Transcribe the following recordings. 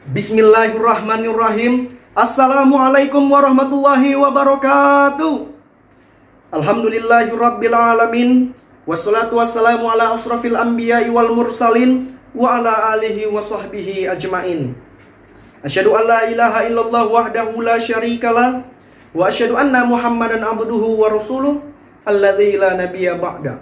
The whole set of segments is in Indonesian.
Bismillahirrahmanirrahim. Assalamualaikum warahmatullahi wabarakatuh. Alhamdulillahirabbil alamin. Wassalatu wassalamu ala asrafil anbiya'i wal mursalin wa ala alihi wa sahbihi ajmain. Asyhadu an la ilaha illallah wahdahu la syarikalah wa asyhadu anna Muhammadan abduhu wa rasuluh alladzi la nabiyya ba'da.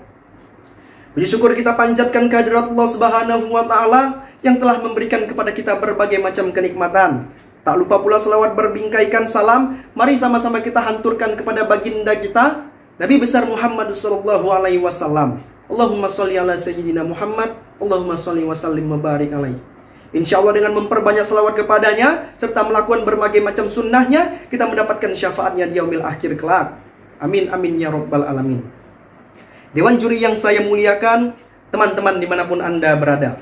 Puji syukur kita panjatkan kehadirat Allah Subhanahu wa taala yang telah memberikan kepada kita berbagai macam kenikmatan. Tak lupa pula selawat berbingkaikan salam. Mari sama-sama kita hanturkan kepada baginda kita Nabi besar Muhammad sallallahu alaihi wasallam. Allahumma sholli ala sayyidina Muhammad, Allahumma sholli wa sallim wa barik alaihi. Insyaallah dengan memperbanyak selawat kepadanya serta melakukan berbagai macam sunnahnya, kita mendapatkan syafaatnya di yaumil akhir kelak. Amin amin ya rabbal alamin. Dewan juri yang saya muliakan, teman-teman dimanapun Anda berada.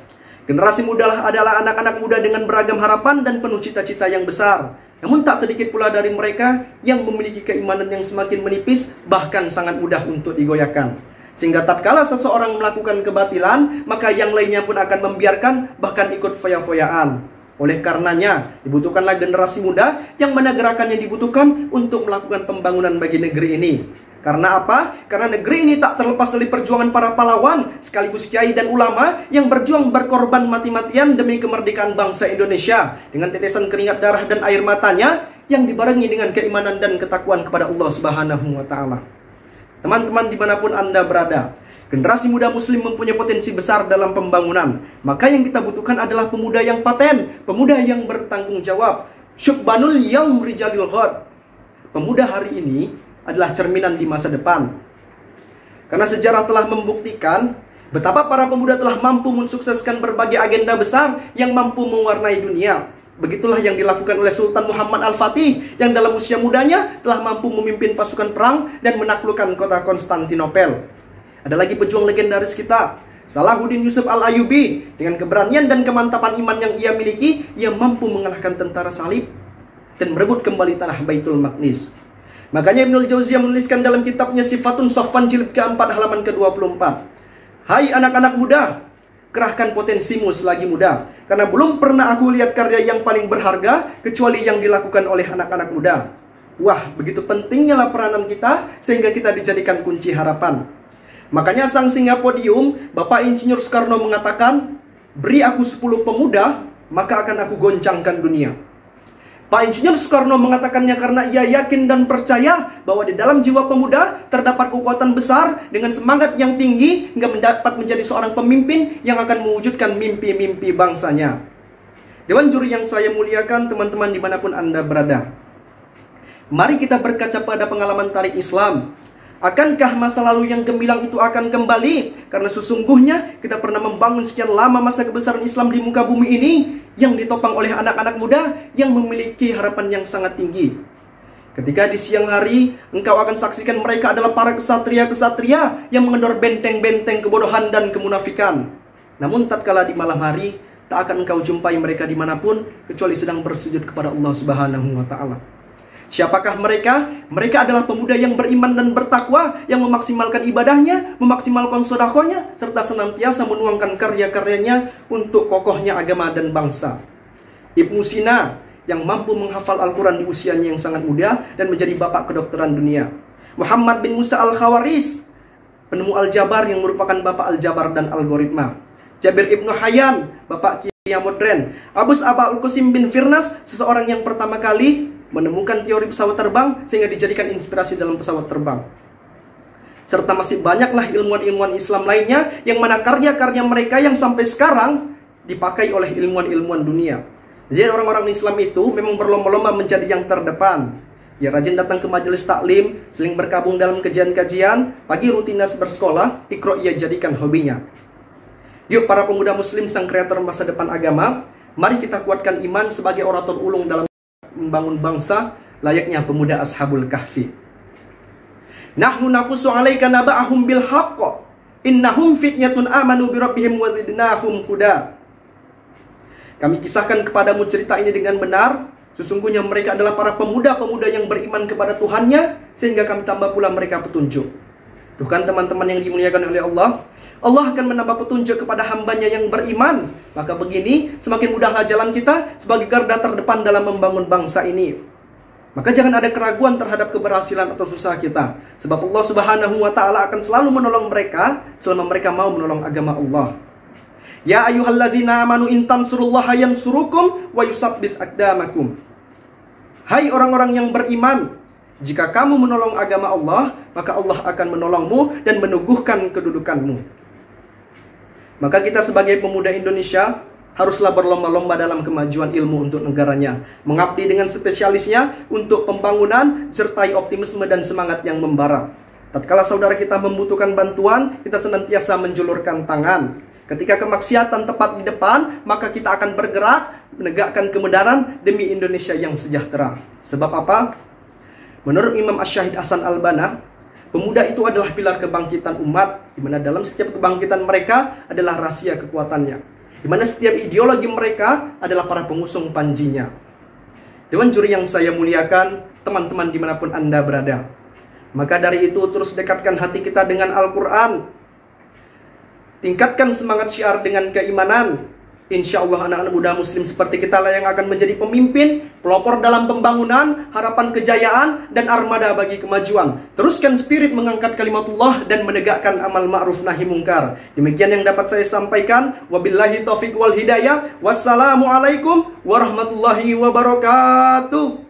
Generasi muda adalah anak-anak muda dengan beragam harapan dan penuh cita-cita yang besar. Namun tak sedikit pula dari mereka yang memiliki keimanan yang semakin menipis, bahkan sangat mudah untuk digoyahkan. Sehingga tatkala seseorang melakukan kebatilan, maka yang lainnya pun akan membiarkan, bahkan ikut foya-foyaan. Oleh karenanya, dibutuhkanlah generasi muda yang mana gerakan yang dibutuhkan untuk melakukan pembangunan bagi negeri ini. Karena apa? Karena negeri ini tak terlepas dari perjuangan para pahlawan sekaligus kiai dan ulama yang berjuang berkorban mati-matian demi kemerdekaan bangsa Indonesia dengan tetesan keringat darah dan air matanya yang dibarengi dengan keimanan dan ketakwaan kepada Allah Subhanahu wa taala. Teman-teman dimanapun Anda berada, generasi muda muslim mempunyai potensi besar dalam pembangunan. Maka yang kita butuhkan adalah pemuda yang paten, pemuda yang bertanggung jawab. Syubbanul yaum rijalil ghad. Pemuda hari ini adalah cerminan di masa depan. Karena sejarah telah membuktikan betapa para pemuda telah mampu mensukseskan berbagai agenda besar yang mampu mewarnai dunia. Begitulah yang dilakukan oleh Sultan Muhammad Al-Fatih yang dalam usia mudanya telah mampu memimpin pasukan perang dan menaklukkan kota Konstantinopel. Ada lagi pejuang legendaris kita, Salahuddin Yusuf Al-Ayyubi. Dengan keberanian dan kemantapan iman yang ia miliki, ia mampu mengalahkan tentara salib dan merebut kembali tanah Baitul Maqdis. Makanya Ibnul Jauziyah menuliskan dalam kitabnya Sifatun Saffan jilid keempat halaman ke-24. Hai anak-anak muda, kerahkan potensimu selagi muda. Karena belum pernah aku lihat karya yang paling berharga kecuali yang dilakukan oleh anak-anak muda. Wah, begitu pentingnya lah peranan kita sehingga kita dijadikan kunci harapan. Makanya sang singa podium, Bapak Insinyur Soekarno mengatakan, beri aku 10 pemuda, maka akan aku goncangkan dunia. Pak Insinyur Soekarno mengatakannya karena ia yakin dan percaya bahwa di dalam jiwa pemuda terdapat kekuatan besar dengan semangat yang tinggi hingga dapat menjadi seorang pemimpin yang akan mewujudkan mimpi-mimpi bangsanya. Dewan juri yang saya muliakan, teman-teman dimanapun Anda berada, mari kita berkaca pada pengalaman tarik Islam. Akankah masa lalu yang gemilang itu akan kembali? Karena sesungguhnya kita pernah membangun sekian lama masa kebesaran Islam di muka bumi ini yang ditopang oleh anak-anak muda yang memiliki harapan yang sangat tinggi. Ketika di siang hari engkau akan saksikan mereka adalah para kesatria-kesatria yang mengendor benteng-benteng kebodohan dan kemunafikan. Namun tatkala di malam hari tak akan engkau jumpai mereka dimanapun kecuali sedang bersujud kepada Allah Subhanahu wa taala. Siapakah mereka? Mereka adalah pemuda yang beriman dan bertakwa, yang memaksimalkan ibadahnya, memaksimalkan sedekahnya, serta senantiasa menuangkan karya-karyanya untuk kokohnya agama dan bangsa. Ibnu Sina yang mampu menghafal Al-Quran di usianya yang sangat muda dan menjadi bapak kedokteran dunia. Muhammad bin Musa Al-Khawaris, penemu Al-Jabar yang merupakan bapak Al-Jabar dan algoritma. Jabir Ibnu Hayyan, bapak kimia modern. Abus Abul Qasim bin Firnas, seseorang yang pertama kali menemukan teori pesawat terbang sehingga dijadikan inspirasi dalam pesawat terbang. Serta masih banyaklah ilmuwan-ilmuwan Islam lainnya yang mana karya-karya mereka yang sampai sekarang dipakai oleh ilmuwan-ilmuwan dunia. Jadi orang-orang Islam itu memang berlomba-lomba menjadi yang terdepan. Ya, rajin datang ke majelis taklim, sering berkabung dalam kajian-kajian, pagi rutinitas bersekolah, Iqra ia jadikan hobinya. Yuk para pemuda muslim sang kreator masa depan agama, mari kita kuatkan iman sebagai orator ulung dalam membangun bangsa layaknya pemuda Ashabul Kahfi. Nahnu naqussu 'alaika naba'ahum bil haqq innahum fityatun amanu bi rabbihim wa zidnahum huda. Kami kisahkan kepadamu cerita ini dengan benar. Sesungguhnya mereka adalah para pemuda-pemuda yang beriman kepada Tuhannya sehingga kami tambah pula mereka petunjuk. Tuh kan teman-teman yang dimuliakan oleh Allah, Allah akan menambah petunjuk kepada hambanya yang beriman. Maka begini, semakin mudahlah jalan kita sebagai garda terdepan dalam membangun bangsa ini. Maka jangan ada keraguan terhadap keberhasilan atau susah kita. Sebab Allah Subhanahu wa ta'ala akan selalu menolong mereka selama mereka mau menolong agama Allah. Ya ayyuhallazina amanu in tansurullaha yansurukum wa yusabbit aqdamakum. Hai orang-orang yang beriman, jika kamu menolong agama Allah, maka Allah akan menolongmu dan meneguhkan kedudukanmu. Maka kita sebagai pemuda Indonesia haruslah berlomba-lomba dalam kemajuan ilmu untuk negaranya, mengabdi dengan spesialisnya untuk pembangunan, sertai optimisme dan semangat yang membara. Tatkala saudara kita membutuhkan bantuan, kita senantiasa menjulurkan tangan. Ketika kemaksiatan tepat di depan, maka kita akan bergerak menegakkan kebenaran demi Indonesia yang sejahtera. Sebab apa? Menurut Imam Asy-Syahid Hasan Al-Banna, pemuda itu adalah pilar kebangkitan umat, di mana dalam setiap kebangkitan mereka adalah rahasia kekuatannya, di mana setiap ideologi mereka adalah para pengusung panjinya. Dewan juri yang saya muliakan, teman-teman dimanapun Anda berada, maka dari itu terus dekatkan hati kita dengan Al-Quran, tingkatkan semangat syiar dengan keimanan. Insya Allah anak-anak muda muslim seperti kita lah yang akan menjadi pemimpin, pelopor dalam pembangunan, harapan kejayaan, dan armada bagi kemajuan. Teruskan spirit mengangkat kalimatullah dan menegakkan amal ma'ruf nahi mungkar. Demikian yang dapat saya sampaikan. Wabillahi taufiq wal hidayah. Wassalamualaikum warahmatullahi wabarakatuh.